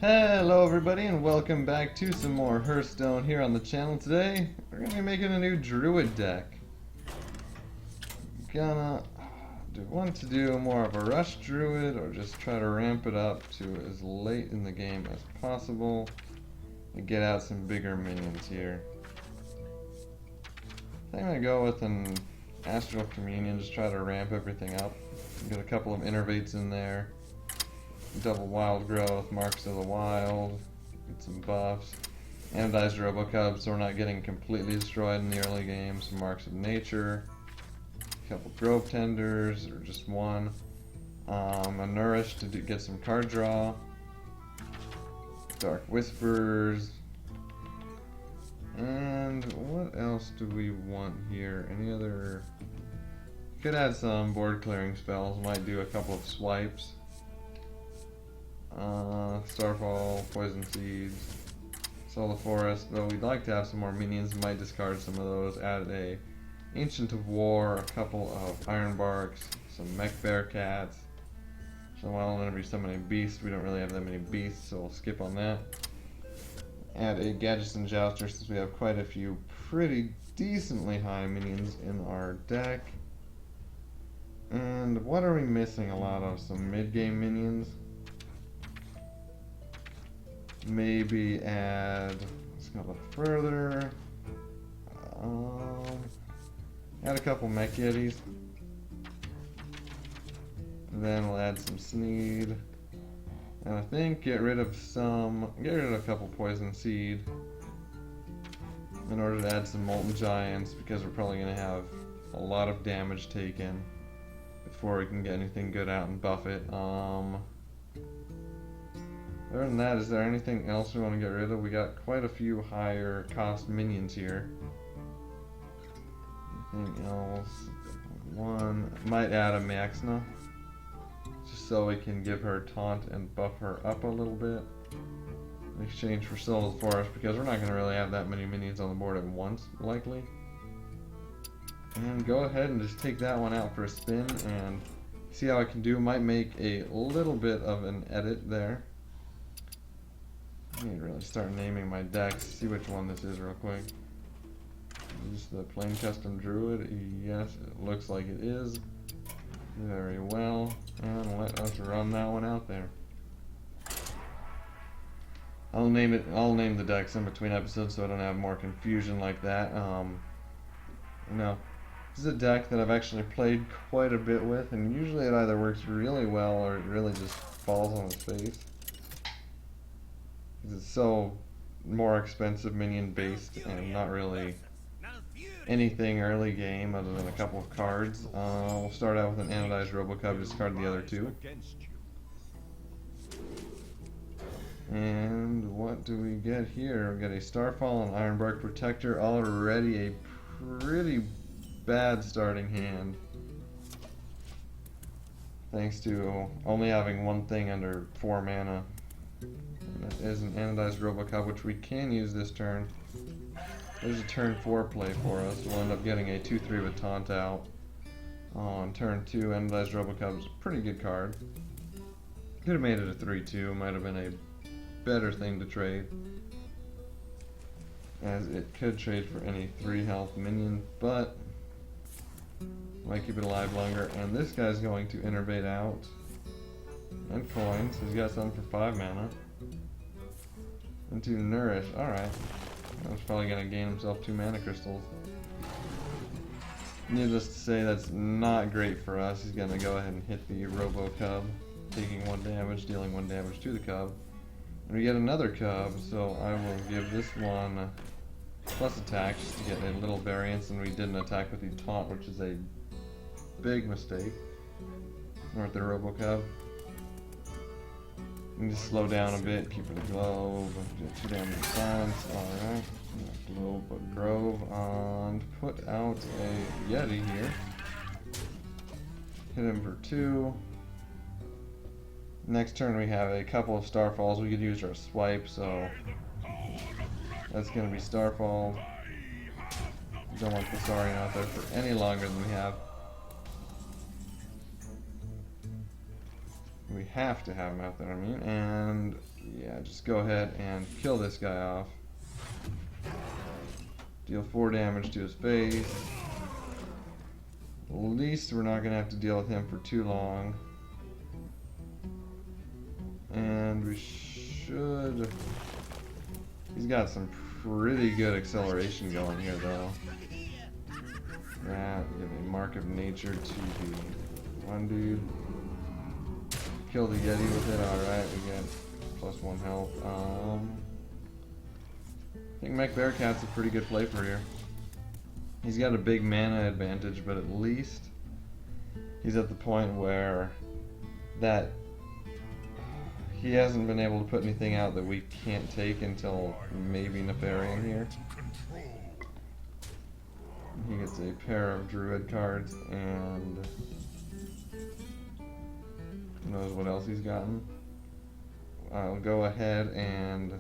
Hello everybody and welcome back to some more Hearthstone here on the channel. Today we're going to be making a new Druid deck. Want to do more of a rush Druid or just try to ramp it up to as late in the game as possible and get out some bigger minions here. I think I'm going to go with an Astral Communion, just try to ramp everything up. Get a couple of Innervates in there. Double Wild Growth, Marks of the Wild, get some buffs. Anodized Robocub, so we're not getting completely destroyed in the early game. Some Marks of Nature, a couple Grove Tenders, or just one. A Nourish to get some card draw. Dark Whispers. And what else do we want here? Any other... Could add some board clearing spells, might do a couple of swipes. Starfall, Poison Seeds, Solar Forest, though we'd like to have some more minions, might discard some of those, add a Ancient of War, a couple of Iron Barks, some Mech Bear Cats. So while whenever you summon a beast, we don't really have that many beasts, so we'll skip on that. Add a Gadgetzan Jouster since we have quite a few pretty decently high minions in our deck. And what are we missing a lot of? Some mid-game minions. Maybe add, let's go a little further, add a couple Mech Yetis, and then we'll add some Sneed, and I think get rid of a couple Poison Seed in order to add some Molten Giants, because we're probably going to have a lot of damage taken before we can get anything good out and buff it. Other than that, is there anything else we want to get rid of? We got quite a few higher cost minions here. Anything else? One might add a Maxna, just so we can give her taunt and buff her up a little bit in exchange for Soul of the Forest, because we're not going to really have that many minions on the board at once, likely. And go ahead and just take that one out for a spin and see how I can do. Might make a little bit of an edit there. I need to really start naming my decks, see which one this is real quick. Is this the plain custom Druid? Yes, it looks like it is. Very well. And let us run that one out there. I'll name the decks in between episodes so I don't have more confusion like that. This is a deck that I've actually played quite a bit with, and usually it either works really well or it really just falls on its face. It's so more expensive minion based and not really anything early game other than a couple of cards. We'll start out with an Anodized Robocub, discard the other two. And what do we get here? We get a Starfall and Ironbark Protector, already a pretty bad starting hand. Thanks to only having one thing under 4 mana. That is an Anodized Robocub, which we can use this turn. There's a turn 4 play for us. We'll end up getting a 2-3 with Taunt out. On turn 2, Anodized Robocub is a pretty good card. Could have made it a 3-2, might have been a better thing to trade, as it could trade for any 3 health minion, but might keep it alive longer. And this guy's going to Innervate out. And coins, he's got something for 5 mana. Into Nourish, alright. He's probably going to gain himself 2 mana crystals. Needless to say, that's not great for us. He's going to go ahead and hit the Robo-Cub, taking 1 damage, dealing 1 damage to the Cub. And we get another Cub, so I will give this one plus attack just to get a little variance, and we didn't attack with the Taunt, which is a big mistake. Or with the Robo-Cub. And just slow down a bit, keep it a Glove, get 2 damage silence, alright. Glove, but Grove, and put out a Yeti here. Hit him for 2. Next turn we have a couple of Starfalls. We could use our swipe, so that's going to be Starfall. Don't want Thessarian out there for any longer than we have. We have to have him out there, I mean, and yeah, just go ahead and kill this guy off. Deal 4 damage to his face. At least we're not going to have to deal with him for too long. And we should... He's got some pretty good acceleration going here, though. That, give a mark of nature to the one dude. Kill the Yeti with it, alright, we get +1 health. I think Mech Bearcat's a pretty good play for here. He's got a big mana advantage, but at least he's at the point where that he hasn't been able to put anything out that we can't take until maybe Nefarian here. He gets a pair of Druid cards and who knows what else he's gotten. I'll go ahead and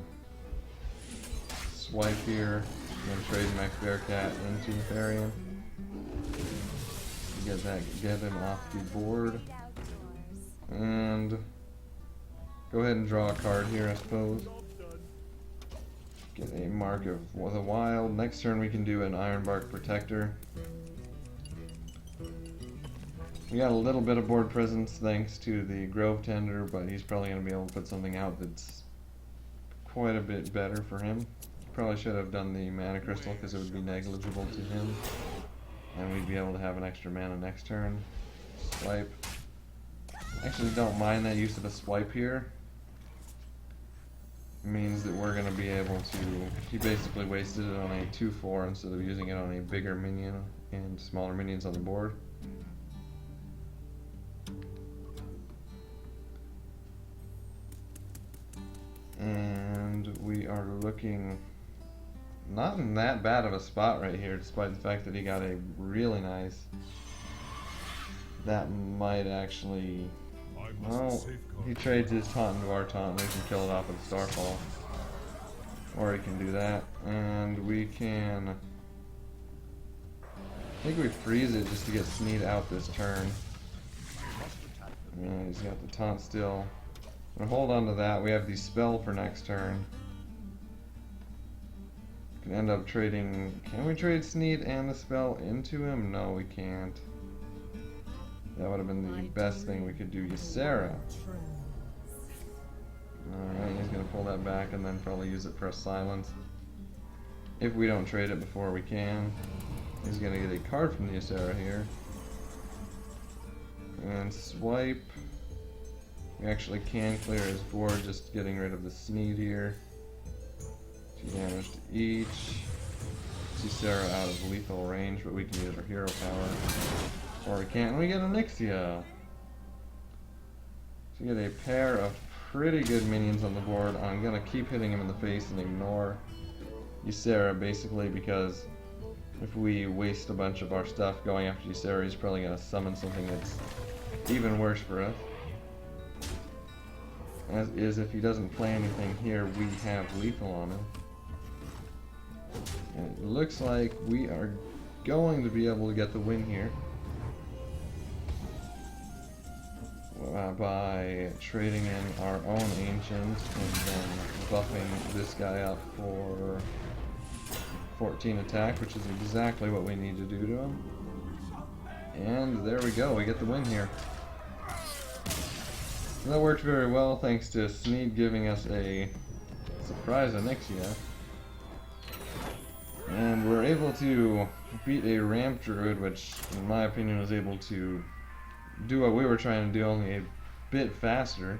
swipe here and then trade Mech Bearcat into Nefarian. Get him off the board. And go ahead and draw a card here, I suppose. Get a mark of the wild. Next turn we can do an Ironbark Protector. We got a little bit of board presence thanks to the Grove Tender, but he's probably going to be able to put something out that's quite a bit better for him. Probably should have done the Mana Crystal because it would be negligible to him. And we'd be able to have an extra mana next turn. Swipe. Actually don't mind that use of a swipe here. Means that we're going to be able to... He basically wasted it on a 2/4 instead of using it on a bigger minion and smaller minions on the board. And we are looking not in that bad of a spot right here, despite the fact that he got a really nice... That might actually... Well, he trades his taunt into our taunt and we can kill it off with a Starfall. Or he can do that. And we can... I think we freeze it just to get Sneed out this turn. Yeah, he's got the taunt still. I'm gonna hold on to that. We have the spell for next turn. We can end up trading... Can we trade Sneed and the spell into him? No, we can't. That would have been the best thing we could do. Ysera. Alright, he's going to pull that back and then probably use it for a silence. If we don't trade it before we can. He's going to get a card from the Ysera here. And swipe. We actually can clear his board, just getting rid of the Sneed here. 2 damage to each. Ysera out of lethal range, but we can use our hero power. Or we can't, and we get a Nyxia. So we get a pair of pretty good minions on the board. I'm gonna keep hitting him in the face and ignore Ysera basically because if we waste a bunch of our stuff going after Ysera, he's probably gonna summon something that's even worse for us. As is, if he doesn't play anything here, we have lethal on him. And it looks like we are going to be able to get the win here. By trading in our own Ancient and then buffing this guy up for 14 attack, which is exactly what we need to do to him. And there we go, we get the win here. And that worked very well thanks to Sneed giving us a surprise Nyxia. And we're able to beat a Ramp Druid, which in my opinion was able to do what we were trying to do, only a bit faster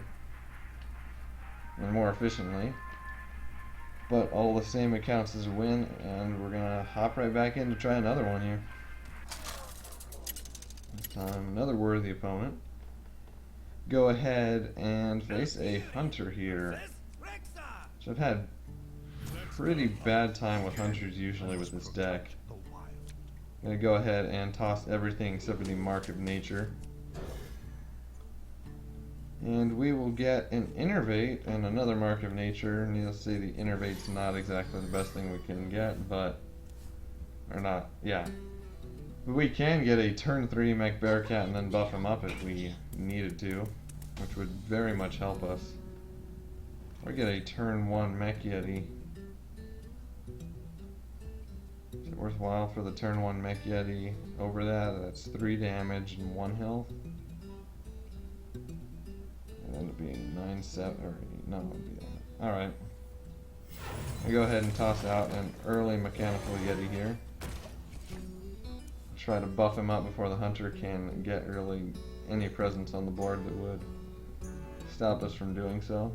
and more efficiently. But all the same, it counts as a win, and we're gonna hop right back in to try another one here. This time, another worthy opponent. Go ahead and face a Hunter here. So I've had pretty bad time with Hunters usually with this deck. I'm gonna go ahead and toss everything except for the Mark of Nature. And we will get an Innervate and another Mark of Nature. Needless to say, the Innervate's not exactly the best thing we can get, but... Or not, yeah. But we can get a turn 3 Mech Bearcat and then buff him up if we needed to, which would very much help us. We get a turn 1 Mech Yeti. Is it worthwhile for the turn 1 Mech Yeti? Over that, that's 3 damage and 1 health. It'll end up being 9, 7, or 8. No, it would be that. Alright. I go ahead and toss out an early Mechanical Yeti here. Try to buff him up before the hunter can get really any presence on the board that would stop us from doing so.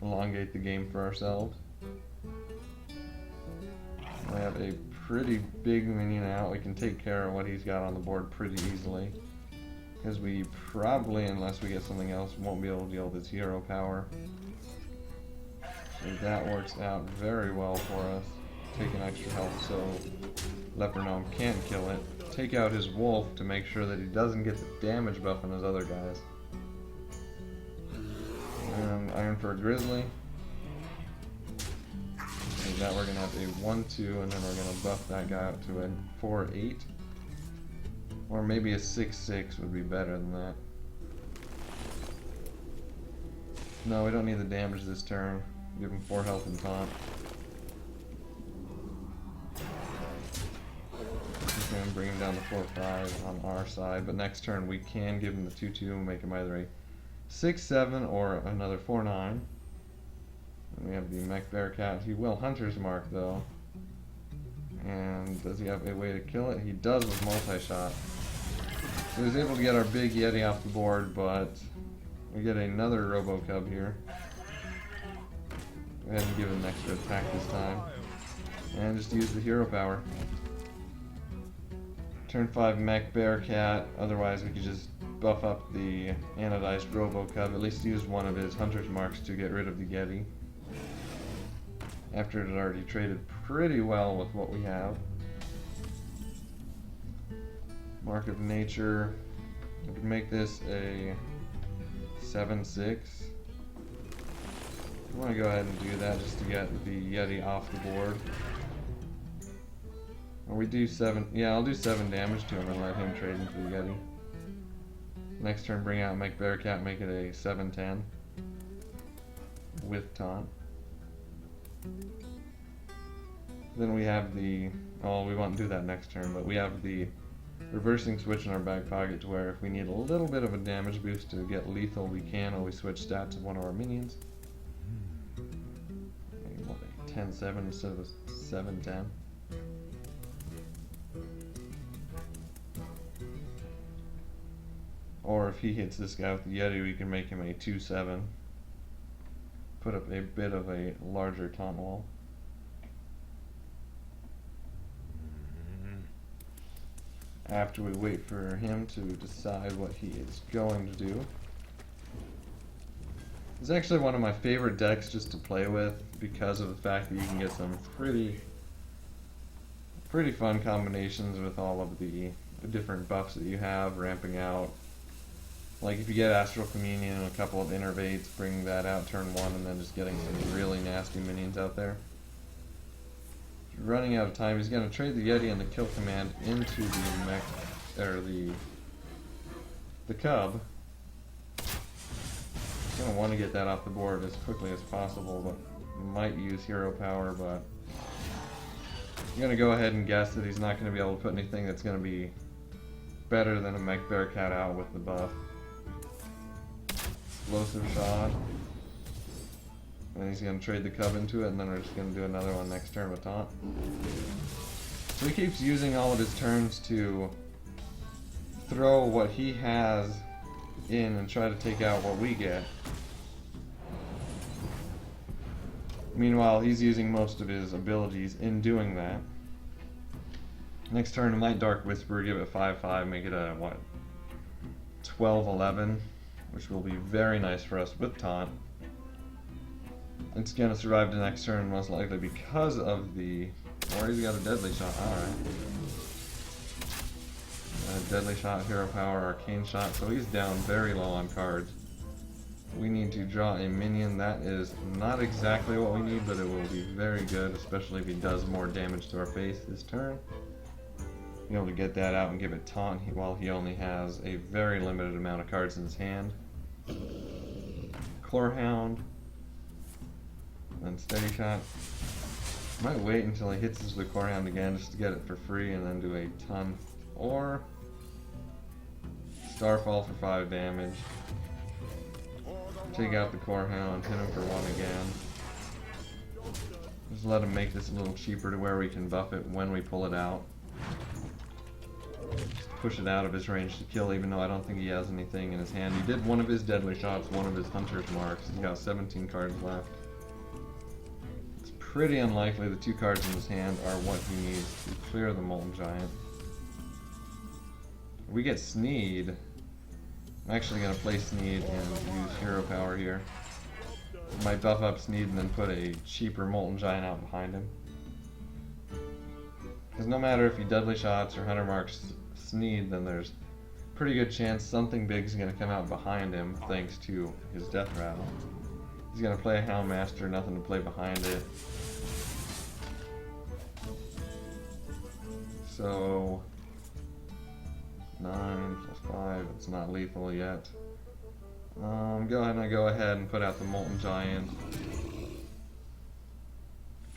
Elongate the game for ourselves. We have a pretty big minion out. We can take care of what he's got on the board pretty easily. Because we probably, unless we get something else, won't be able to deal with his hero power. So that works out very well for us. Take an extra health so Leper Gnome can't kill it. Take out his wolf to make sure that he doesn't get the damage buff on his other guys. And Iron for a Grizzly. And that we're going to have a 1-2, and then we're going to buff that guy up to a 4-8. Or maybe a 6-6 would be better than that. No, we don't need the damage this turn. Give him 4 health and taunt. And bring him down to 4-5 on our side, but next turn we can give him the 2-2 and make him either a 6-7 or another 4-9. And we have the Mech Bearcat. He will Hunter's Mark though. And does he have a way to kill it? He does with multi-shot. So he's able to get our big Yeti off the board, but we get another Robo-Cub here. Go ahead and give it an extra attack this time. And just use the hero power. Turn 5 Mech Bearcat, otherwise we could just buff up the anodized Robo-Cub, at least use one of his Hunter's Marks to get rid of the Yeti. After it had already traded pretty well with what we have. Mark of Nature, we could make this a 7-6. I want to go ahead and do that just to get the Yeti off the board. Or we do 7, yeah, I'll do 7 damage to him and let him trade into the Yeti. Next turn bring out Mech Bearcat, make it a 7-10 with taunt. Then we have the, oh we won't do that next turn, but we have the reversing switch in our back pocket to where if we need a little bit of a damage boost to get lethal, we can always switch stats of one of our minions. Maybe what, a 10-7 instead of a 7-10. Or if he hits this guy with the Yeti, we can make him a 2-7. Put up a bit of a larger taunt wall. After we wait for him to decide what he is going to do. It's actually one of my favorite decks just to play with because of the fact that you can get some pretty fun combinations with all of the different buffs that you have ramping out. Like if you get Astral Communion and a couple of Innervates, bring that out turn 1 and then just getting some really nasty minions out there. Running out of time, he's going to trade the Yeti and the kill command into the mech, or the Cub. He's going to want to get that off the board as quickly as possible, but might use hero power, but I'm going to go ahead and guess that he's not going to be able to put anything that's going to be better than a Mech Bearcat out with the buff. Explosive Shot. And he's going to trade the Cub into it, and then we're just going to do another one next turn with taunt. So he keeps using all of his turns to throw what he has in and try to take out what we get. Meanwhile, he's using most of his abilities in doing that. Next turn, Light Dark Whisperer, give it 5-5, make it a, what, 12-11, which will be very nice for us with taunt. It's gonna survive the next turn most likely because of the, or he's got a Deadly Shot, alright. Deadly Shot, Hero Power, Arcane Shot, so he's down very low on cards. We need to draw a minion. That is not exactly what we need, but it will be very good, especially if he does more damage to our face this turn. Be able to get that out and give it taunt while he only has a very limited amount of cards in his hand. Chlorhound. then steady shot. Might wait until he hits us with the core hound again just to get it for free and then do a ton. Or Starfall for 5 damage. Take out the core hound, hit him for 1 again. Just let him make this a little cheaper to where we can buff it when we pull it out. Just push it out of his range to kill, even though I don't think he has anything in his hand. He did one of his deadly shots, one of his hunter's marks. He's got 17 cards left. It's pretty unlikely the 2 cards in his hand are what he needs to clear the Molten Giant. If we get Sneed, I'm actually going to play Sneed and use hero power here. Might buff up Sneed and then put a cheaper Molten Giant out behind him. Because no matter if he deadly shots or hunter marks Sneed, then there's a pretty good chance something big is going to come out behind him thanks to his death rattle. He's going to play a Houndmaster, nothing to play behind it. So 9 plus 5, it's not lethal yet. Go ahead and put out the Molten Giant.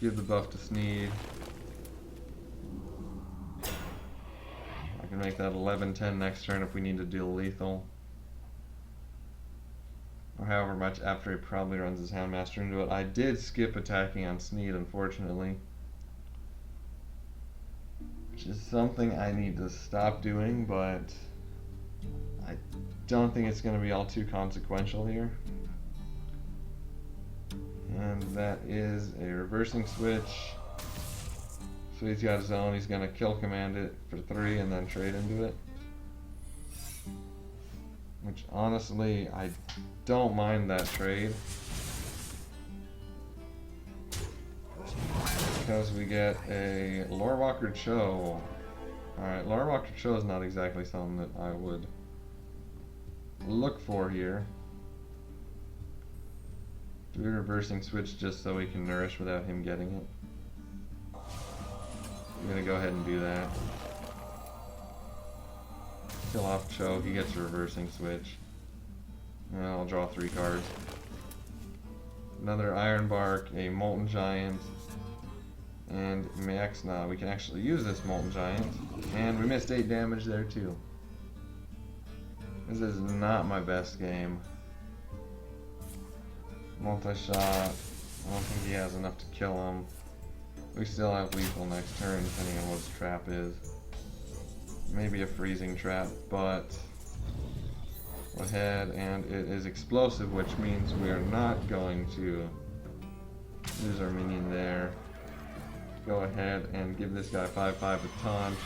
Give the buff to Sneed. I can make that 11-10 next turn if we need to deal lethal. Or however much after he probably runs his Houndmaster into it. I did skip attacking on Sneed, unfortunately. Which is something I need to stop doing, but I don't think it's going to be all too consequential here. And that is a reversing switch. So he's got his own, he's going to kill command it for 3 and then trade into it. Which honestly, I don't mind that trade. Because we get a Lorewalker Cho. Alright, Lorewalker Cho is not exactly something that I would look for here. Do a reversing switch just so we can nourish without him getting it. I'm gonna go ahead and do that. Kill off Cho, he gets a reversing switch. And I'll draw 3 cards. Another Ironbark, a Molten Giant, and Maexna. We can actually use this Molten Giant. And we missed 8 damage there too. This is not my best game. Multi-shot. I don't think he has enough to kill him. We still have lethal next turn, depending on what his trap is. Maybe a freezing trap, but go ahead, and it is explosive, which means we are not going to lose our minion there. Go ahead and give this guy 5/5 a taunt.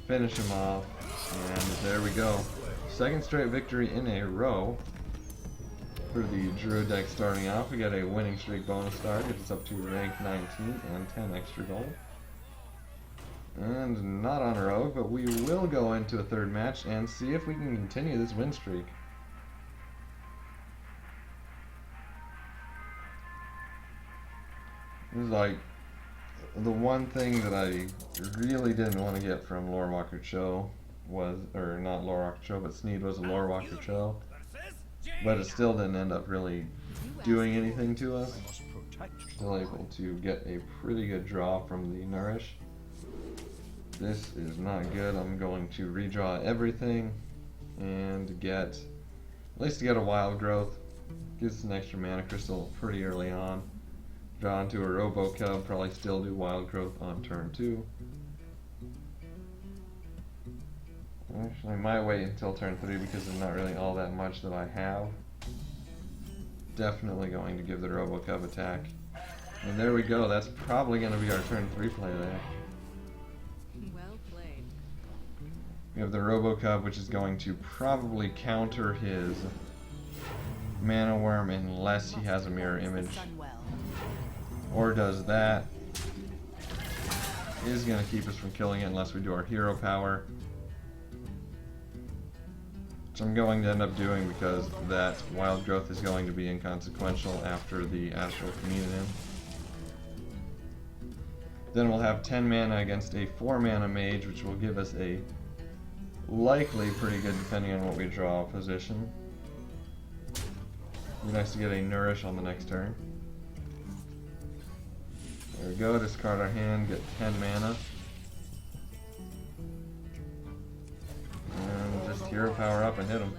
Finish him off, and there we go. Second straight victory in a row for the Druid deck starting off. We got a winning streak bonus star, gets us up to rank 19 and 10 extra gold. And not on Rogue, but we will go into a third match and see if we can continue this win streak. This is like the one thing that I really didn't want to get from Lorewalker Cho was, or not Lorewalker Cho, but Sneed was a Lorewalker Cho. But it still didn't end up really doing anything to us. Still able to get a pretty good draw from the Nourish. This is not good. I'm going to redraw everything and get, at least get a Wild Growth. Gives us an extra mana crystal pretty early on. Draw into a Robo Cub, probably still do Wild Growth on turn 2. Actually, I might wait until turn 3 because there's not really all that much that I have. Definitely going to give the Robo Cub attack. And there we go, that's probably going to be our turn 3 play there. Well played. We have the Robo Cub, which is going to probably counter his Mana Worm unless he has a mirror image. Or does that. Is going to keep us from killing it unless we do our hero power. Which I'm going to end up doing because that Wild Growth is going to be inconsequential after the Astral Communion. Then we'll have 10 mana against a 4 mana mage, which will give us a likely pretty good, depending on what we draw, position. It'd be nice to get a Nourish on the next turn. There we go, discard our hand, get 10 mana. And just hero power up and hit him.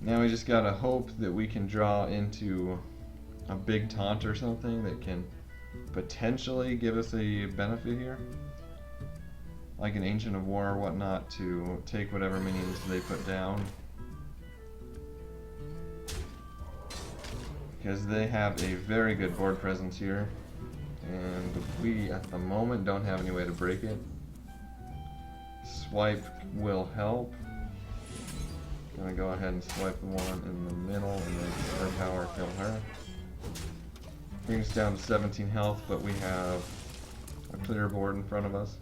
Now we just gotta hope that we can draw into a big taunt or something that can potentially give us a benefit here. Like an Ancient of War or whatnot to take whatever minions they put down. Because they have a very good board presence here. And we, at the moment, don't have any way to break it. Swipe will help. Gonna go ahead and swipe the one in the middle and then her power kill her. Brings us down to 17 health, but we have a clear board in front of us.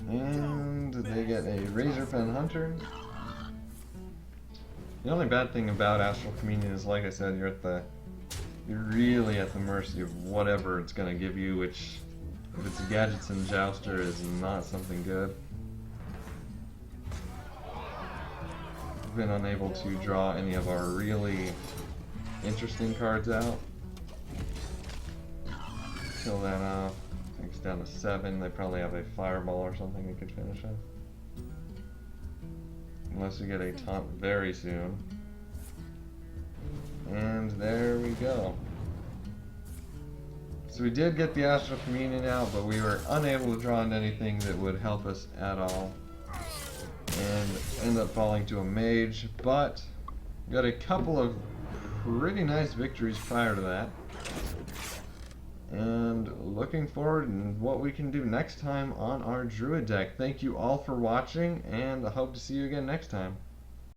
And they get a Razorpen Hunter. The only bad thing about Astral Communion is, like I said, you're really at the mercy of whatever it's gonna give you, which, if it's a Gadgets and Jouster, is not something good. We've been unable to draw any of our really interesting cards out. Kill that off. I think it's down to 7. They probably have a Fireball or something we could finish us. Unless we get a taunt very soon. And there we go. So we did get the Astral Communion out, but we were unable to draw into anything that would help us at all. And ended up falling to a Mage, but got a couple of pretty nice victories prior to that. And looking forward to what we can do next time on our Druid deck. Thank you all for watching, and I hope to see you again next time.